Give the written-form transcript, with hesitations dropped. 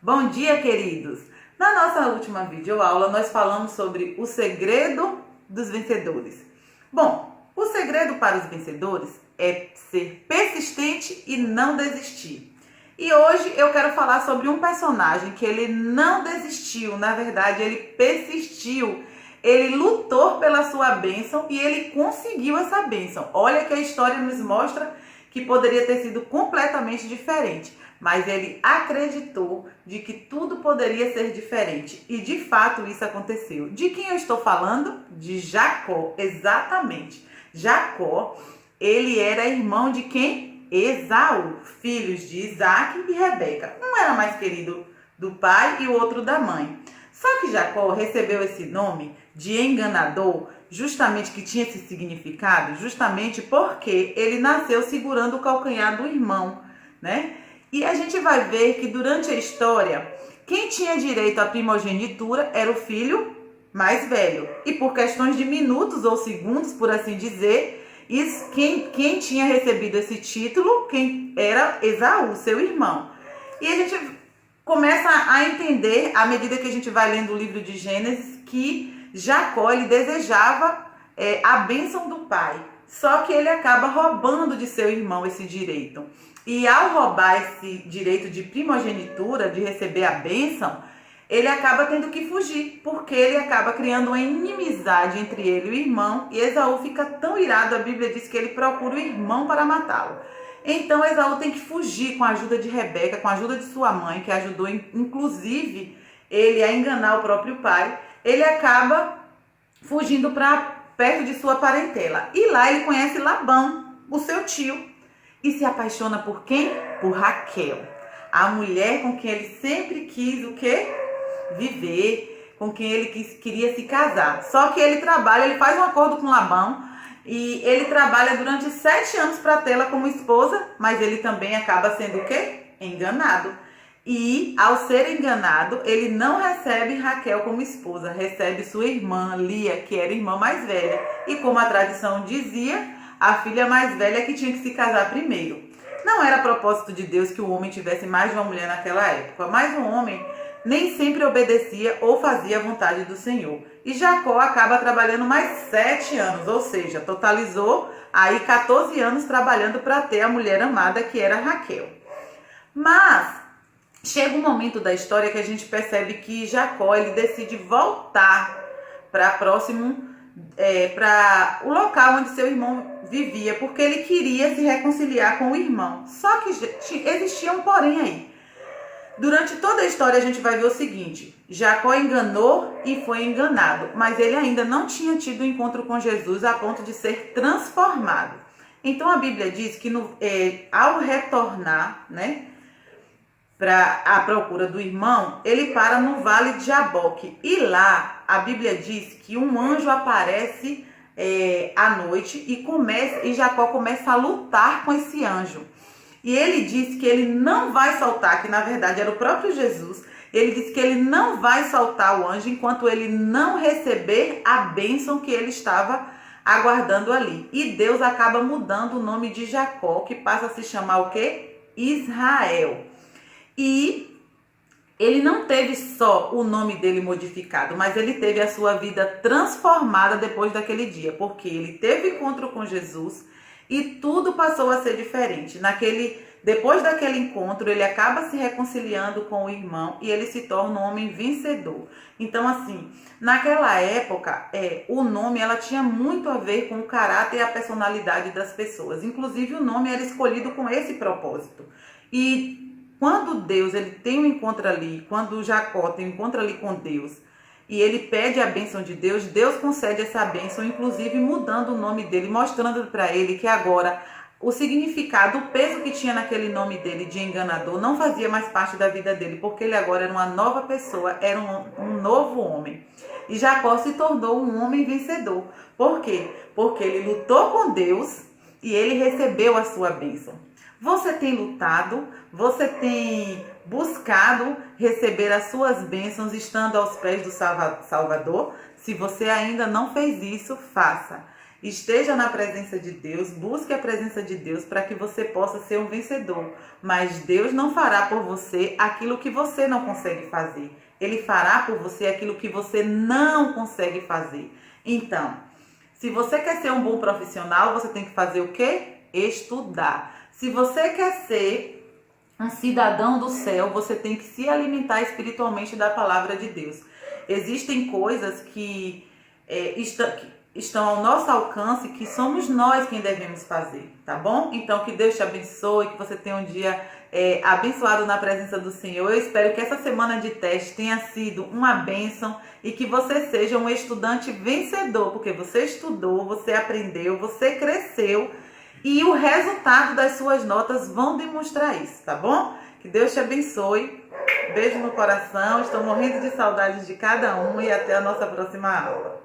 Bom dia, queridos! Na nossa última videoaula, nós falamos sobre o segredo dos vencedores. Bom, o segredo para os vencedores é ser persistente e não desistir. E hoje eu quero falar sobre um personagem que ele não desistiu, na verdade ele persistiu. Ele lutou pela sua bênção e ele conseguiu essa bênção. Olha que a história nos mostra que poderia ter sido completamente diferente, mas ele acreditou de que tudo poderia ser diferente e de fato isso aconteceu. De quem eu estou falando? De Jacó, exatamente. Jacó, ele era irmão de quem? Esaú, filhos de Isaac e Rebeca. Um era mais querido do pai e o outro da mãe. Só que Jacó recebeu esse nome de enganador, justamente que tinha esse significado, justamente porque ele nasceu segurando o calcanhar do irmão, né? E a gente vai ver que durante a história, quem tinha direito à primogenitura era o filho mais velho. E por questões de minutos ou segundos, por assim dizer, quem tinha recebido esse título, quem era Esaú, seu irmão. E a gente começa a entender, à medida que a gente vai lendo o livro de Gênesis, que Jacó ele desejava a bênção do pai. Só que ele acaba roubando de seu irmão esse direito. E ao roubar esse direito de primogenitura, de receber a bênção, ele acaba tendo que fugir, porque ele acaba criando uma inimizade entre ele e o irmão, e Esaú fica tão irado, a Bíblia diz que ele procura o irmão para matá-lo. Então Esaú tem que fugir com a ajuda de Rebeca, com a ajuda de sua mãe, que ajudou inclusive ele a enganar o próprio pai. Ele acaba fugindo para perto de sua parentela. E lá ele conhece Labão, o seu tio, e se apaixona por quem? Por Raquel, a mulher com quem ele sempre quis o quê? Viver, com quem ele queria se casar. Só que ele faz um acordo com Labão e ele trabalha durante 7 anos para tê-la como esposa, mas ele também acaba sendo o quê? Enganado. E ao ser enganado, ele não recebe Raquel como esposa, recebe sua irmã Lia, que era a irmã mais velha. E como a tradição dizia, a filha mais velha que tinha que se casar primeiro. Não era propósito de Deus que o homem tivesse mais de uma mulher naquela época, mas o homem nem sempre obedecia ou fazia a vontade do Senhor. E Jacó acaba trabalhando mais 7 anos, ou seja, totalizou aí 14 anos trabalhando para ter a mulher amada que era Raquel. Mas chega um momento da história que a gente percebe que Jacó ele decide voltar para o local onde seu irmão vivia, porque ele queria se reconciliar com o irmão. Só que existia um porém aí. Durante toda a história a gente vai ver o seguinte: Jacó enganou e foi enganado, mas ele ainda não tinha tido um encontro com Jesus a ponto de ser transformado. Então a Bíblia diz que ao retornar, né, para a procura do irmão, ele para no vale de Jaboque. E lá a Bíblia diz que um anjo aparece à noite e Jacó começa a lutar com esse anjo. E ele diz que ele não vai soltar, que na verdade era o próprio Jesus. Ele disse que ele não vai soltar o anjo enquanto ele não receber a bênção que ele estava aguardando ali. E Deus acaba mudando o nome de Jacó, que passa a se chamar o quê? Israel. E ele não teve só o nome dele modificado, mas ele teve a sua vida transformada depois daquele dia, porque ele teve encontro com Jesus e tudo passou a ser diferente. Depois daquele encontro, ele acaba se reconciliando com o irmão e ele se torna um homem vencedor. Então, assim, naquela época, o nome ela tinha muito a ver com o caráter e a personalidade das pessoas. Inclusive, o nome era escolhido com esse propósito. E quando Deus ele tem um encontro ali, quando Jacó tem um encontro ali com Deus, e ele pede a bênção de Deus, Deus concede essa bênção, inclusive mudando o nome dele, mostrando para ele que agora o significado, o peso que tinha naquele nome dele de enganador não fazia mais parte da vida dele, porque ele agora era uma nova pessoa, era um novo homem. E Jacó se tornou um homem vencedor. Por quê? Porque ele lutou com Deus e ele recebeu a sua bênção. Você tem lutado, você tem buscado receber as suas bênçãos estando aos pés do Salvador? Se você ainda não fez isso, faça. Esteja na presença de Deus, busque a presença de Deus para que você possa ser um vencedor. Mas Deus não fará por você aquilo que você não consegue fazer. Ele fará por você aquilo que você não consegue fazer. Então, se você quer ser um bom profissional, você tem que fazer o quê? Estudar. Se você quer ser um cidadão do céu, você tem que se alimentar espiritualmente da palavra de Deus. Existem coisas que estão ao nosso alcance, que somos nós quem devemos fazer, tá bom? Então, que Deus te abençoe, que você tenha um dia abençoado na presença do Senhor. Eu espero que essa semana de teste tenha sido uma bênção e que você seja um estudante vencedor, porque você estudou, você aprendeu, você cresceu e o resultado das suas notas vão demonstrar isso, tá bom? Que Deus te abençoe. Beijo no coração. Estou morrendo de saudades de cada um e até a nossa próxima aula.